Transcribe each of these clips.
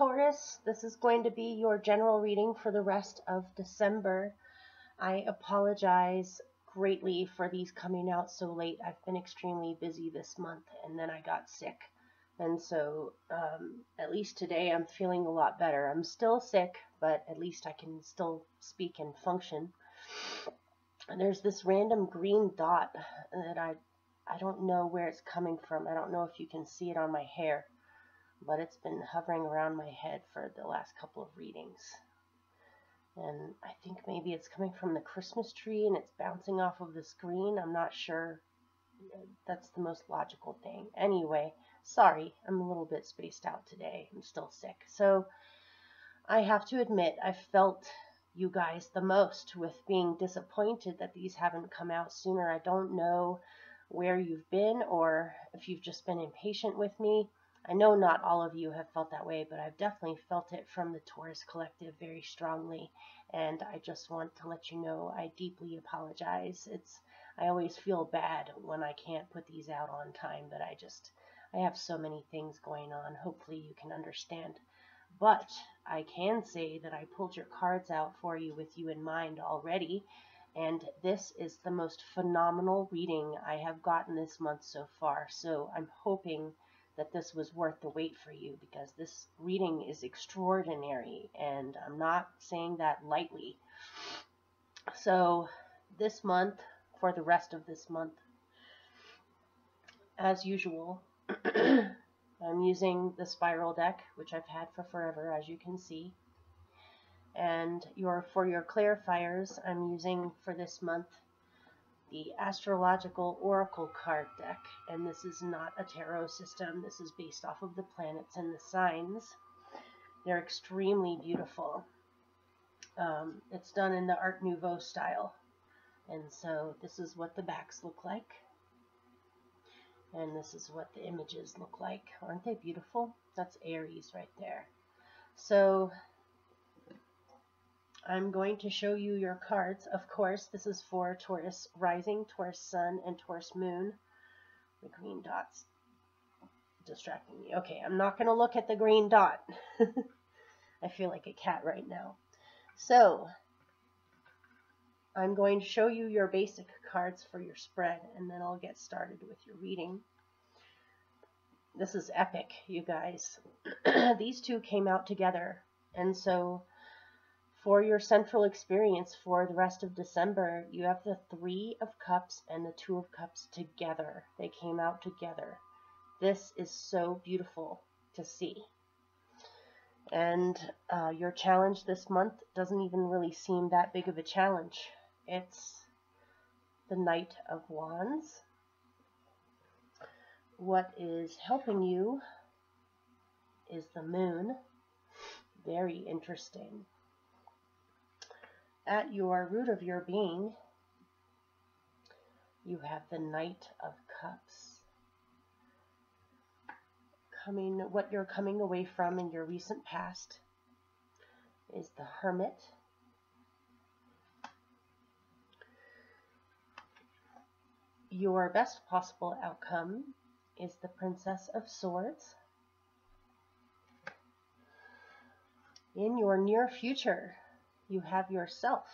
Taurus. This is going to be your general reading for the rest of December. I apologize greatly for these coming out so late. I've been extremely busy this month, and then I got sick. And so at least today I'm feeling a lot better. I'm still sick, but at least I can still speak and function. And there's this random green dot that I don't know where it's coming from. I don't know if you can see it on my hair, but it's been hovering around my head for the last couple of readings. And I think maybe it's coming from the Christmas tree and it's bouncing off of the screen. I'm not sure. That's the most logical thing. Anyway, sorry, I'm a little bit spaced out today. I'm still sick. So I have to admit, I felt you guys the most with being disappointed that these haven't come out sooner. I don't know where you've been or if you've just been impatient with me. I know not all of you have felt that way, but I've definitely felt it from the Taurus collective very strongly, and I just want to let you know I deeply apologize. I always feel bad when I can't put these out on time, but I have so many things going on. Hopefully you can understand. But I can say that I pulled your cards out for you with you in mind already, and this is the most phenomenal reading I have gotten this month so far, so I'm hoping that this was worth the wait for you, because this reading is extraordinary, and I'm not saying that lightly. So this month, for the rest of this month, as usual, I'm using the spiral deck, which I've had for forever, as you can see. And for your clarifiers, I'm using for this month the Astrological Oracle card deck, and this is not a tarot system. This is based off of the planets and the signs. They're extremely beautiful. It's done in the Art Nouveau style, and so this is what the backs look like, and this is what the images look like. Aren't they beautiful? That's Aries right there. So I'm going to show you your cards. Of course, this is for Taurus Rising, Taurus Sun, and Taurus Moon. The green dot's distracting me. Okay, I'm not going to look at the green dot. I feel like a cat right now. So I'm going to show you your basic cards for your spread, and then I'll get started with your reading. This is epic, you guys. These two came out together, and so for your central experience for the rest of December, you have the Three of Cups and the Two of Cups together. They came out together. This is so beautiful to see. And your challenge this month doesn't even really seem that big of a challenge. It's the Knight of Wands. What is helping you is the Moon. Very interesting. At your root of your being, you have the Knight of Cups. What you're coming away from in your recent past is the Hermit. Your best possible outcome is the Princess of Swords. In your near future, you have yourself.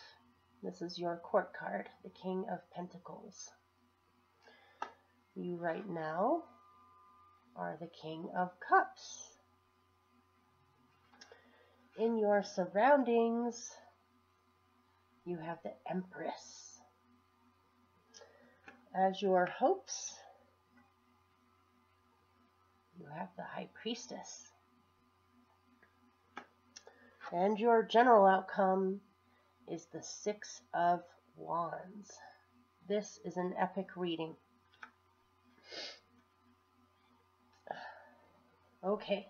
This is your court card, the King of Pentacles. You right now are the King of Cups. In your surroundings, you have the Empress. As your hopes, you have the High Priestess. And your general outcome is the Six of Wands. This is an epic reading. Okay.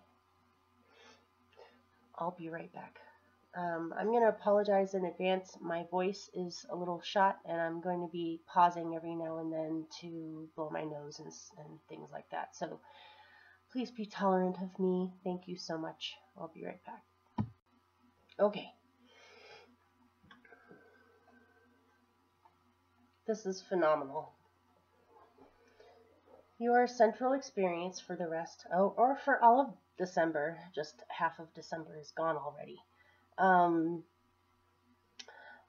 I'll be right back. I'm going to apologize in advance. My voice is a little shot, and I'm going to be pausing every now and then to blow my nose and things like that. So please be tolerant of me. Thank you so much. I'll be right back. Okay. This is phenomenal. Your central experience for the rest, or for all of December. Just half of December is gone already. Um,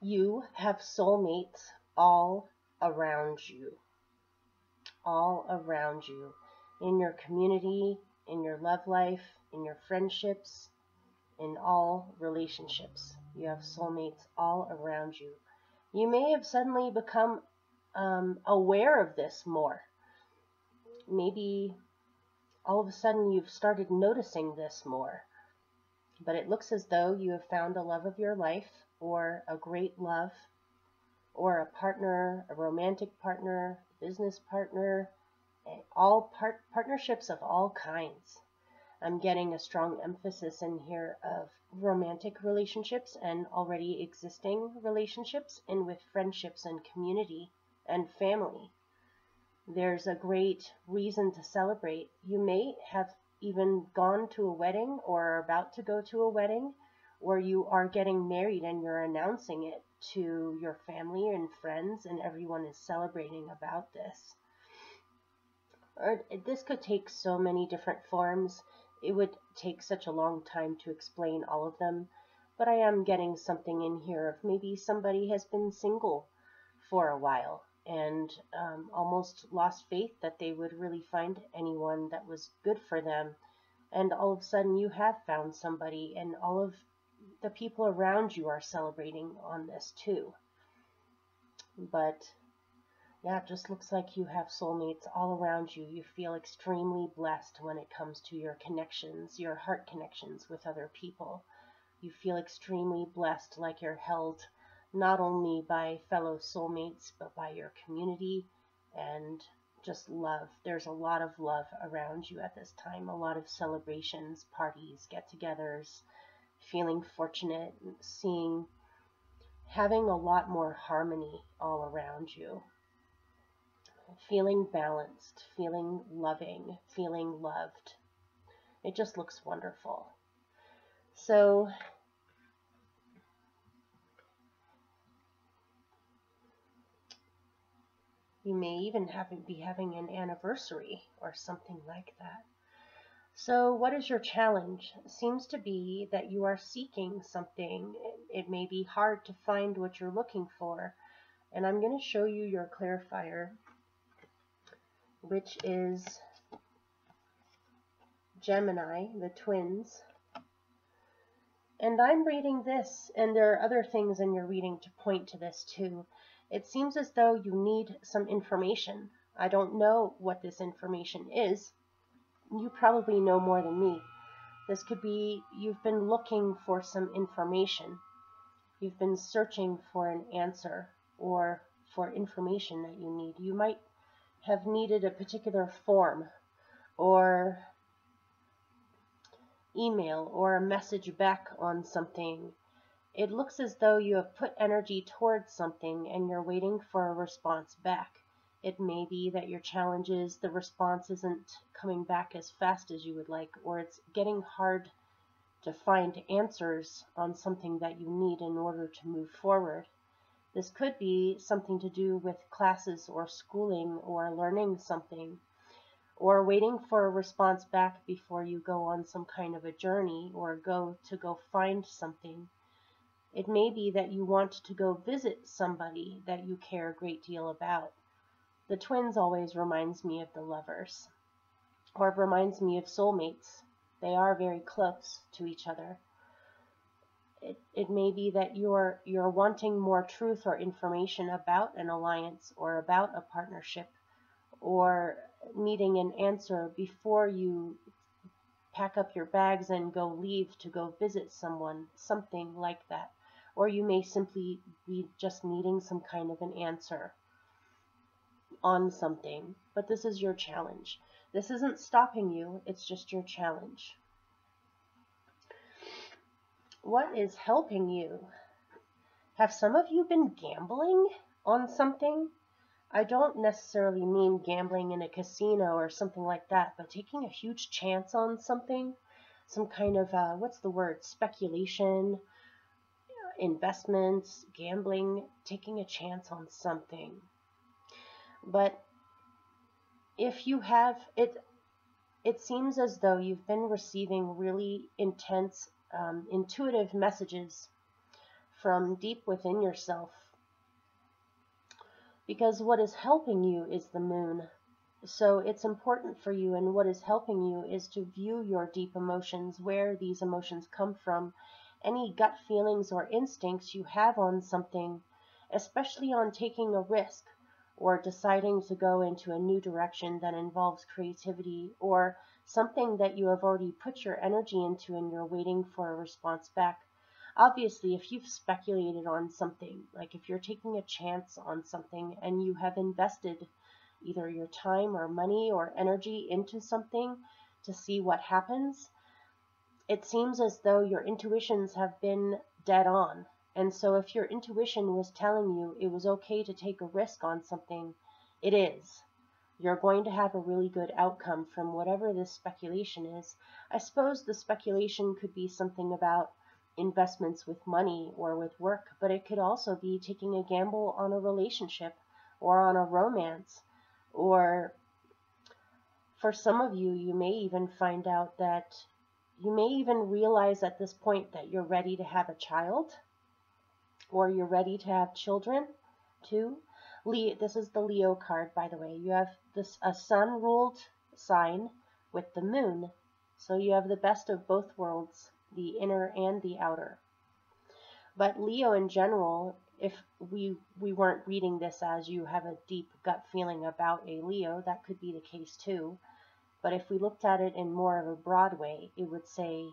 you have soulmates all around you, all around you, in your community, in your love life, in your friendships, in all relationships. You have soulmates all around you. You may have suddenly become aware of this more. Maybe all of a sudden you've started noticing this more. But it looks as though you have found a love of your life, or a great love, or a partner, a romantic partner, business partner, all partnerships of all kinds. I'm getting a strong emphasis in here of romantic relationships and already existing relationships, and with friendships and community and family. There's a great reason to celebrate. You may have even gone to a wedding or are about to go to a wedding, or you are getting married and you're announcing it to your family and friends, and everyone is celebrating about this. Or this could take so many different forms. It would take such a long time to explain all of them, but I am getting something in here of maybe somebody has been single for a while and almost lost faith that they would really find anyone that was good for them. And all of a sudden you have found somebody, and all of the people around you are celebrating on this too. But yeah, it just looks like you have soulmates all around you. You feel extremely blessed when it comes to your connections, your heart connections with other people. You feel extremely blessed, like you're held not only by fellow soulmates, but by your community and just love. There's a lot of love around you at this time, a lot of celebrations, parties, get-togethers, feeling fortunate, having a lot more harmony all around you. Feeling balanced, feeling loving, feeling loved. It just looks wonderful. So you may even be having an anniversary or something like that. So what is your challenge? It seems to be that you are seeking something. It may be hard to find what you're looking for. And I'm going to show you your clarifier, which is Gemini, the twins. And I'm reading this, and there are other things in your reading to point to this too. It seems as though you need some information. I don't know what this information is. You probably know more than me. This could be you've been looking for some information. You've been searching for an answer or for information that you need. You might have needed a particular form or email or a message back on something. It looks as though you have put energy towards something and you're waiting for a response back. It may be that your challenge is the response isn't coming back as fast as you would like, or it's getting hard to find answers on something that you need in order to move forward. This could be something to do with classes or schooling or learning something, or waiting for a response back before you go on some kind of a journey or go find something. It may be that you want to go visit somebody that you care a great deal about. The twins always reminds me of the lovers, or it reminds me of soulmates. They are very close to each other. It may be that you're wanting more truth or information about an alliance or about a partnership, or needing an answer before you pack up your bags and go leave to go visit someone, something like that. Or you may simply be just needing some kind of an answer on something. But this is your challenge. This isn't stopping you, it's just your challenge. What is helping you? Have some of you been gambling on something? I don't necessarily mean gambling in a casino or something like that, but taking a huge chance on something, some kind of, speculation, investments, gambling, taking a chance on something. But if you have, it it seems as though you've been receiving really intense, intuitive messages from deep within yourself, because what is helping you is the moon. So it's important for you, and what is helping you is to view your deep emotions, where these emotions come from, any gut feelings or instincts you have on something, especially on taking a risk or deciding to go into a new direction that involves creativity, or something that you have already put your energy into and you're waiting for a response back. Obviously, if you've speculated on something, like if you're taking a chance on something and you have invested either your time or money or energy into something to see what happens, it seems as though your intuitions have been dead on. And so if your intuition was telling you it was okay to take a risk on something, it is. You're going to have a really good outcome from whatever this speculation is. I suppose the speculation could be something about investments with money or with work, but it could also be taking a gamble on a relationship or on a romance. Or for some of you, you may even find out that you may even realize at this point that you're ready to have a child, or you're ready to have children too. This is the Leo card, by the way. You have a sun-ruled sign with the moon. So you have the best of both worlds, the inner and the outer. But Leo in general, if we weren't reading this as you have a deep gut feeling about a Leo, that could be the case too. But if we looked at it in more of a broad way, it would say,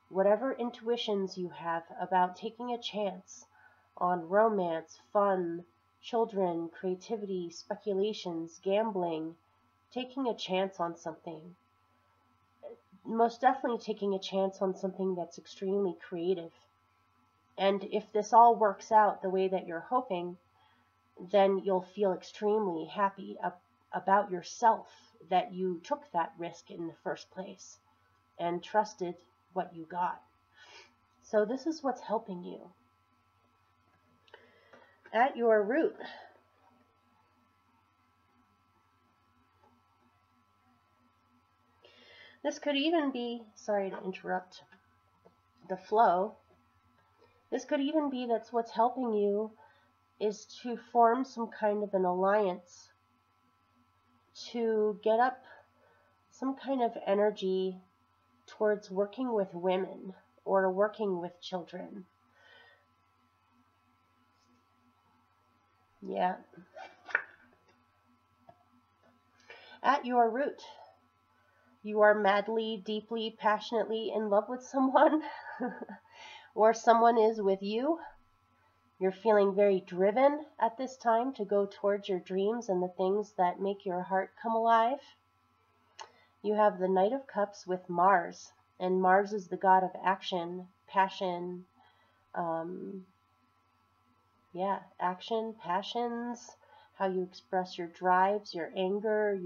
whatever intuitions you have about taking a chance on romance, fun, children, creativity, speculations, gambling, taking a chance on something, most definitely taking a chance on something that's extremely creative. And if this all works out the way that you're hoping, then you'll feel extremely happy about yourself that you took that risk in the first place and trusted what you got. So this is what's helping you. At your root, this could even be, sorry to interrupt the flow, this could even be that's what's helping you is to form some kind of an alliance, to get up some kind of energy towards working with women or working with children. Yeah. At your root, you are madly, deeply, passionately in love with someone, or someone is with you. You're feeling very driven at this time to go towards your dreams and the things that make your heart come alive. You have the Knight of Cups with Mars, and Mars is the god of action, passion, action, passions, how you express your drives, your anger,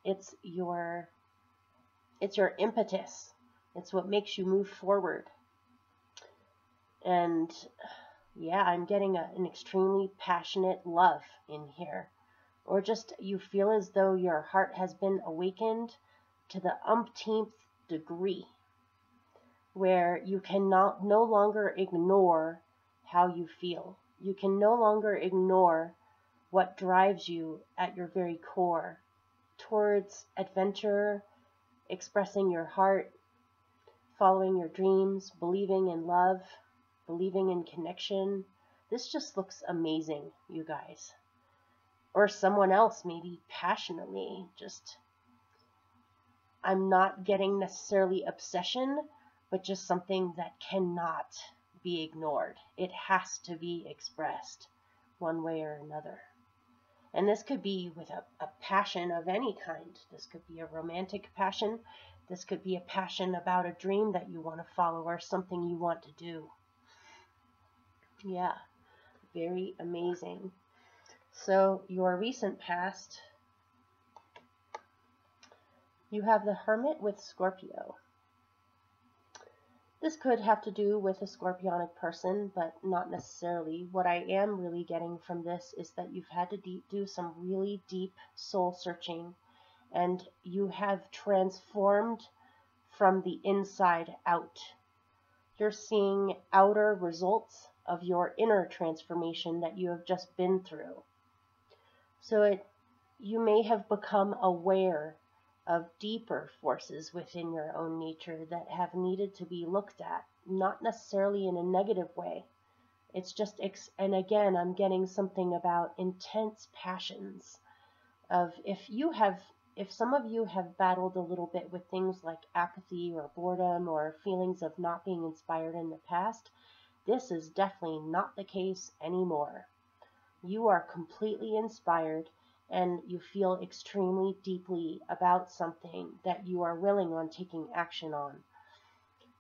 it's your impetus. It's what makes you move forward. And yeah, I'm getting an extremely passionate love in here. Or just you feel as though your heart has been awakened to the umpteenth degree, where you can no longer ignore how you feel. You can no longer ignore what drives you at your very core towards adventure, expressing your heart, following your dreams, believing in love, believing in connection. This just looks amazing, you guys. Or someone else maybe passionately, just, I'm not getting necessarily obsession, but just something that cannot be ignored. It has to be expressed one way or another. And this could be with a passion of any kind. This could be a romantic passion. This could be a passion about a dream that you want to follow or something you want to do. Yeah, very amazing. So your recent past, you have the Hermit with Scorpio. This could have to do with a scorpionic person, but not necessarily. What I am really getting from this is that you've had to do some really deep soul searching and you have transformed from the inside out. You're seeing outer results of your inner transformation that you have just been through. So you may have become aware of deeper forces within your own nature that have needed to be looked at, not necessarily in a negative way. It's just, and again, I'm getting something about intense passions of if some of you have battled a little bit with things like apathy or boredom or feelings of not being inspired in the past, this is definitely not the case anymore. You are completely inspired and you feel extremely deeply about something that you are willing on taking action on.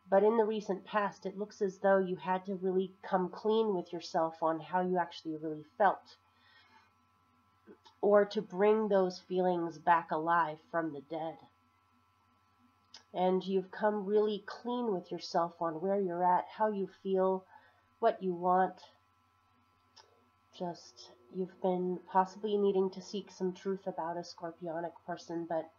But in the recent past, it looks as though you had to really come clean with yourself on how you actually really felt, or to bring those feelings back alive from the dead. And you've come really clean with yourself on where you're at, how you feel, what you want. Just, you've been possibly needing to seek some truth about a scorpionic person, but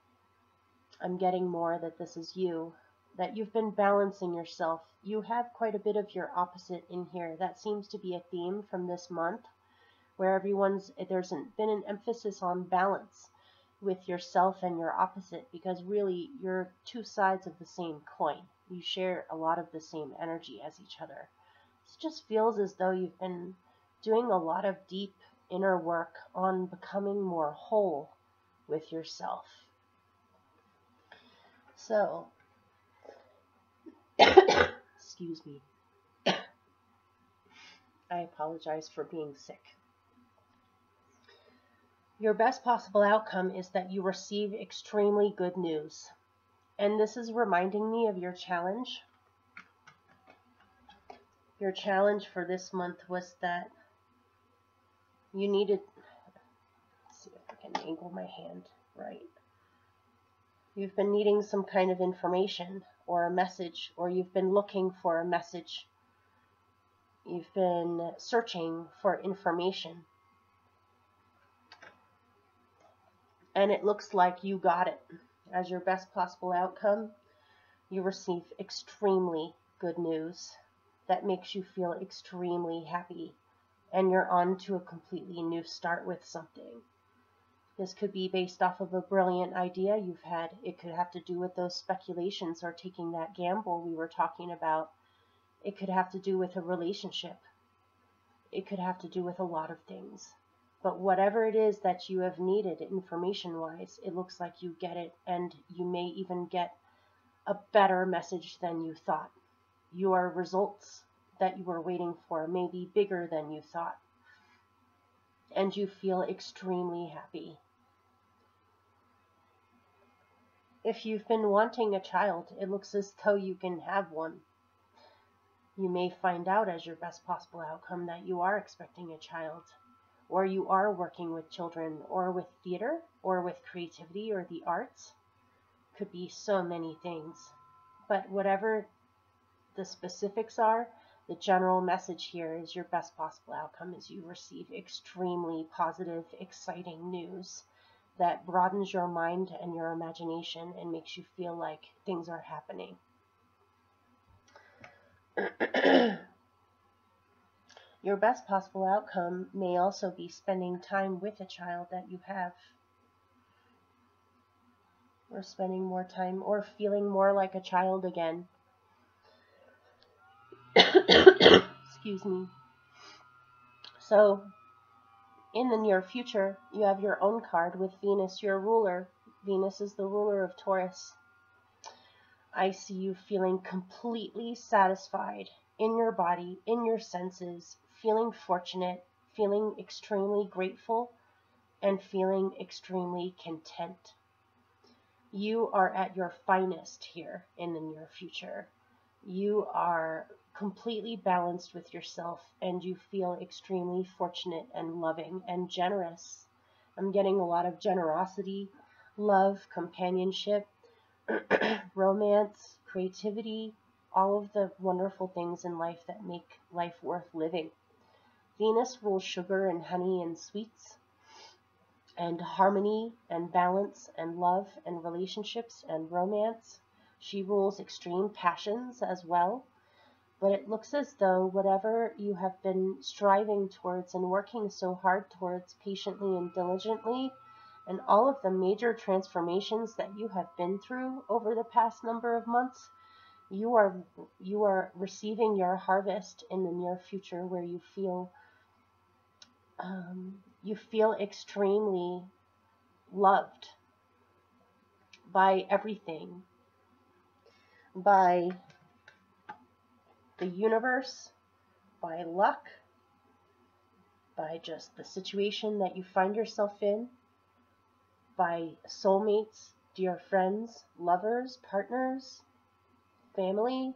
I'm getting more that this is you, that you've been balancing yourself. You have quite a bit of your opposite in here. That seems to be a theme from this month, where there's been an emphasis on balance with yourself and your opposite, because really you're two sides of the same coin. You share a lot of the same energy as each other. It just feels as though you've been doing a lot of deep inner work on becoming more whole with yourself. So, excuse me. I apologize for being sick. Your best possible outcome is that you receive extremely good news. And this is reminding me of your challenge. Your challenge for this month was that you needed, let's see if I can angle my hand right. You've been needing some kind of information or a message, or you've been looking for a message. You've been searching for information. And it looks like you got it. As your best possible outcome, you receive extremely good news that makes you feel extremely happy, and you're on to a completely new start with something. This could be based off of a brilliant idea you've had. It could have to do with those speculations or taking that gamble we were talking about. It could have to do with a relationship. It could have to do with a lot of things. But whatever it is that you have needed information-wise, it looks like you get it, and you may even get a better message than you thought. Your results that you were waiting for may be bigger than you thought, and you feel extremely happy. If you've been wanting a child, it looks as though you can have one. You may find out as your best possible outcome that you are expecting a child, or you are working with children, or with theater, or with creativity, or the arts. Could be so many things. But whatever the specifics are, the general message here is your best possible outcome is you receive extremely positive, exciting news that broadens your mind and your imagination and makes you feel like things are happening. Your best possible outcome may also be spending time with a child that you have, or spending more time, or feeling more like a child again. Excuse me. So, in the near future, you have your own card with Venus, your ruler. Venus is the ruler of Taurus. I see you feeling completely satisfied in your body, in your senses, feeling fortunate, feeling extremely grateful, and feeling extremely content. You are at your finest here in the near future. You are completely balanced with yourself, and you feel extremely fortunate and loving and generous. I'm getting a lot of generosity, love, companionship, romance, creativity, all of the wonderful things in life that make life worth living. Venus rules sugar and honey and sweets, and harmony and balance and love and relationships and romance. She rules extreme passions as well. But it looks as though whatever you have been striving towards and working so hard towards patiently and diligently, and all of the major transformations that you have been through over the past number of months, you are receiving your harvest in the near future, where you feel extremely loved by everything, by the universe, by luck, by just the situation that you find yourself in, by soulmates, dear friends, lovers, partners, family,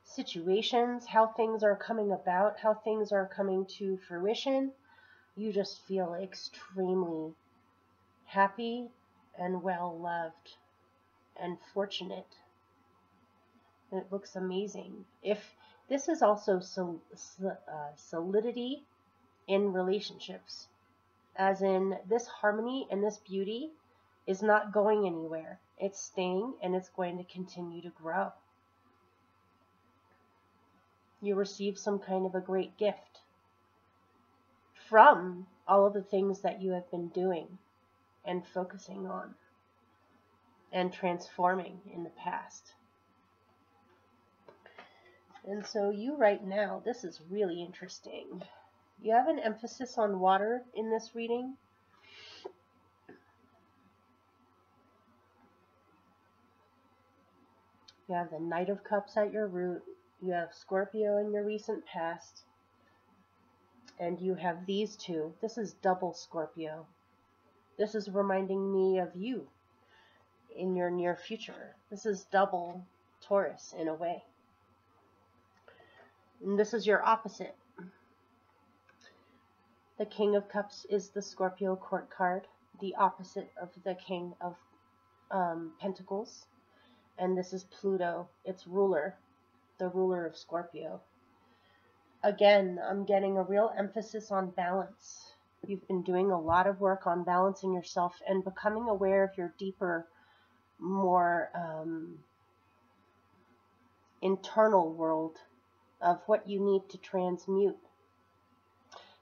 situations, how things are coming about, how things are coming to fruition. You just feel extremely happy and well loved and fortunate. And it looks amazing. If this is also solidity in relationships, as in this harmony and this beauty is not going anywhere. It's staying, and it's going to continue to grow. You receive some kind of a great gift from all of the things that you have been doing and focusing on and transforming in the past. And so you right now, this is really interesting. You have an emphasis on water in this reading. You have the Knight of Cups at your root. You have Scorpio in your recent past. And you have these two. This is double Scorpio. This is reminding me of you in your near future. This is double Taurus in a way. And this is your opposite. The King of Cups is the Scorpio court card, the opposite of the King of Pentacles. And this is Pluto, its ruler, the ruler of Scorpio. Again, I'm getting a real emphasis on balance. You've been doing a lot of work on balancing yourself and becoming aware of your deeper, more internal world of what you need to transmute.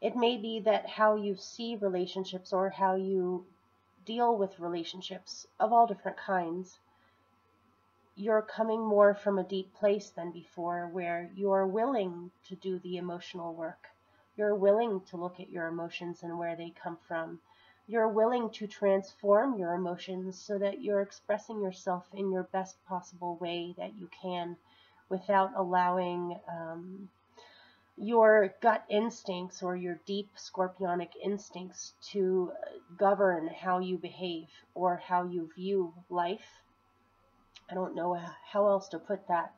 It may be that how you see relationships or how you deal with relationships of all different kinds, you're coming more from a deep place than before, where you're willing to do the emotional work. You're willing to look at your emotions and where they come from. You're willing to transform your emotions so that you're expressing yourself in your best possible way that you can, without allowing your gut instincts or your deep scorpionic instincts to govern how you behave or how you view life. I don't know how else to put that.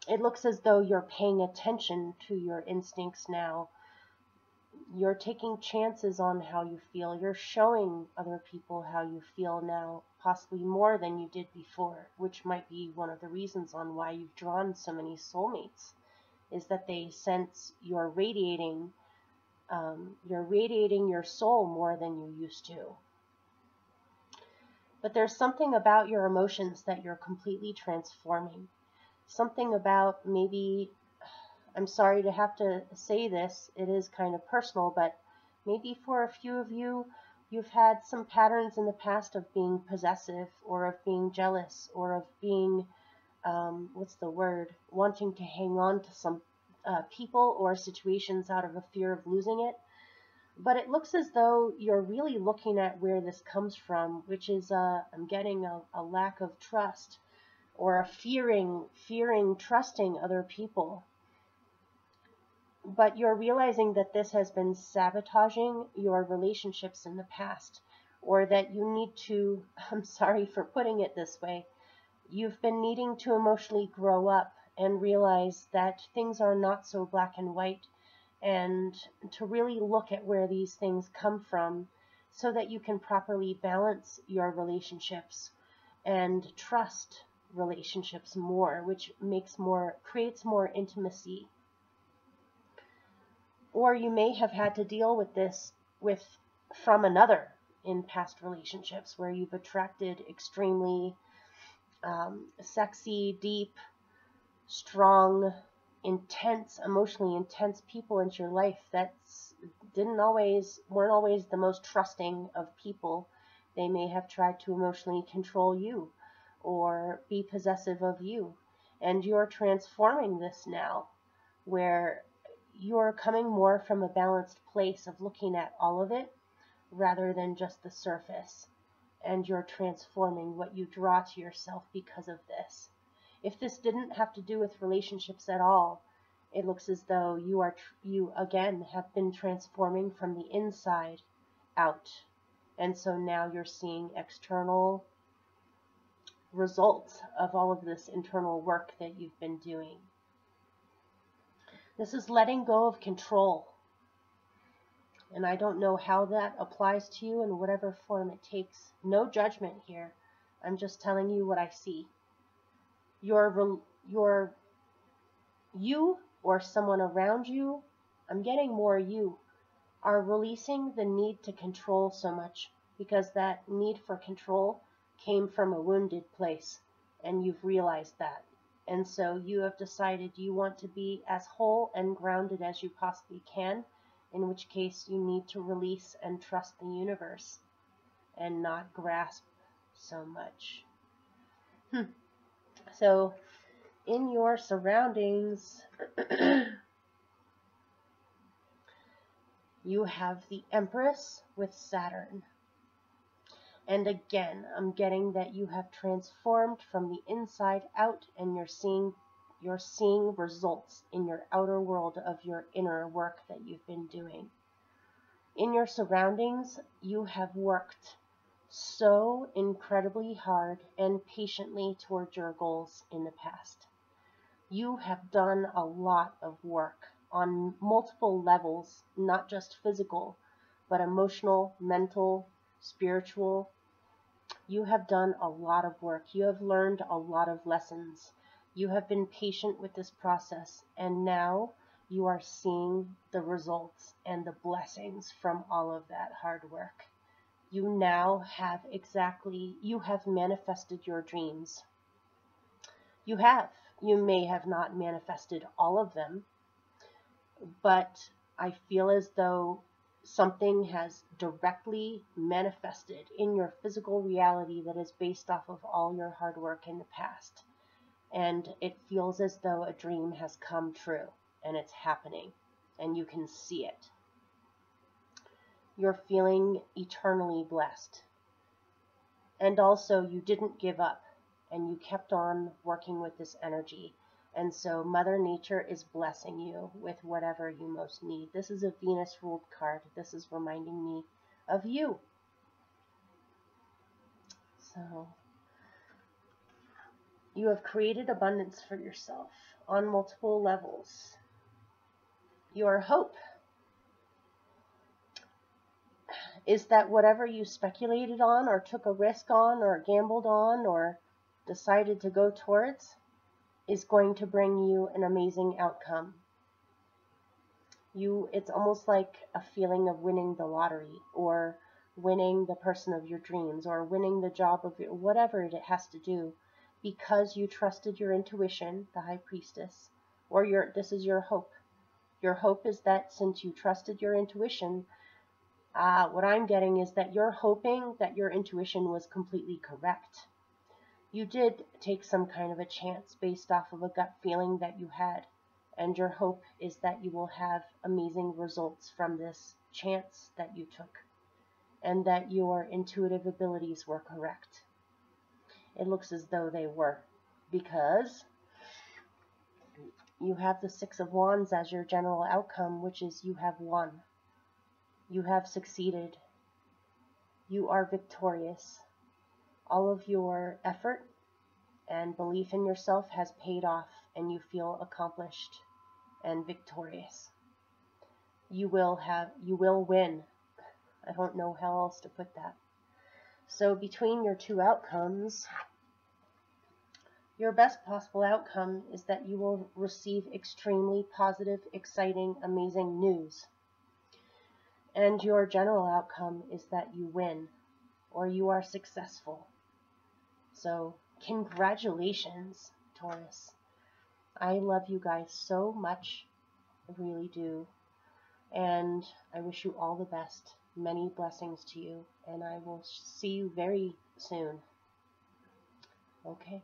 It looks as though you're paying attention to your instincts now. You're taking chances on how you feel. You're showing other people how you feel now, possibly more than you did before, which might be one of the reasons on why you've drawn so many soulmates, is that they sense you're radiating your soul more than you used to. But there's something about your emotions that you're completely transforming. Something about, maybe, I'm sorry to have to say this, it is kind of personal, but maybe for a few of you, you've had some patterns in the past of being possessive or of being jealous or of being, wanting to hang on to some people or situations out of a fear of losing it. But it looks as though you're really looking at where this comes from, which is, I'm getting a lack of trust, or a fearing trusting other people. But you're realizing that this has been sabotaging your relationships in the past, or that you need to, I'm sorry for putting it this way, you've been needing to emotionally grow up and realize that things are not so black and white, and to really look at where these things come from so that you can properly balance your relationships and trust relationships more, which creates more intimacy. Or you may have had to deal with this with from another in past relationships where you've attracted extremely sexy, deep, strong, intense, emotionally intense people into your life that weren't always the most trusting of people. They may have tried to emotionally control you or be possessive of you. And you're transforming this now, where you're coming more from a balanced place of looking at all of it rather than just the surface. And you're transforming what you draw to yourself because of this. If this didn't have to do with relationships at all, it looks as though you again have been transforming from the inside out. And so now you're seeing external results of all of this internal work that you've been doing. This is letting go of control. And I don't know how that applies to you in whatever form it takes. No judgment here. I'm just telling you what I see. You or someone around you, I'm getting more you, are releasing the need to control so much because that need for control came from a wounded place and you've realized that. And so you have decided you want to be as whole and grounded as you possibly can, in which case you need to release and trust the universe and not grasp so much. So in your surroundings, you have the Empress with Saturn. And again, I'm getting that you have transformed from the inside out and you're seeing results in your outer world of your inner work that you've been doing. In your surroundings, you have worked so incredibly hard and patiently towards your goals in the past. You have done a lot of work on multiple levels, not just physical, but emotional, mental, spiritual. You have done a lot of work. You have learned a lot of lessons. You have been patient with this process, and now you are seeing the results and the blessings from all of that hard work. You now have manifested your dreams. You may have not manifested all of them, but I feel as though something has directly manifested in your physical reality that is based off of all your hard work in the past. And it feels as though a dream has come true and it's happening and you can see it. You're feeling eternally blessed. And also you didn't give up and you kept on working with this energy. And so Mother Nature is blessing you with whatever you most need. This is a Venus-ruled card. This is reminding me of you. So you have created abundance for yourself on multiple levels. Your hope is that whatever you speculated on or took a risk on or gambled on or decided to go towards is going to bring you an amazing outcome. It's almost like a feeling of winning the lottery or winning the person of your dreams or winning the job of whatever it has to do, because you trusted your intuition, the High Priestess, or this is your hope. Your hope is that since you trusted your intuition, what I'm getting is that you're hoping that your intuition was completely correct. You did take some kind of a chance based off of a gut feeling that you had, and your hope is that you will have amazing results from this chance that you took, and that your intuitive abilities were correct. It looks as though they were, because you have the Six of Wands as your general outcome, which is you have won. You have succeeded. You are victorious. All of your effort and belief in yourself has paid off, and you feel accomplished and victorious. You will win. I don't know how else to put that. So between your two outcomes, your best possible outcome is that you will receive extremely positive, exciting, amazing news. And your general outcome is that you win or you are successful. So, congratulations, Taurus. I love you guys so much. I really do. And I wish you all the best. Many blessings to you. And I will see you very soon. Okay.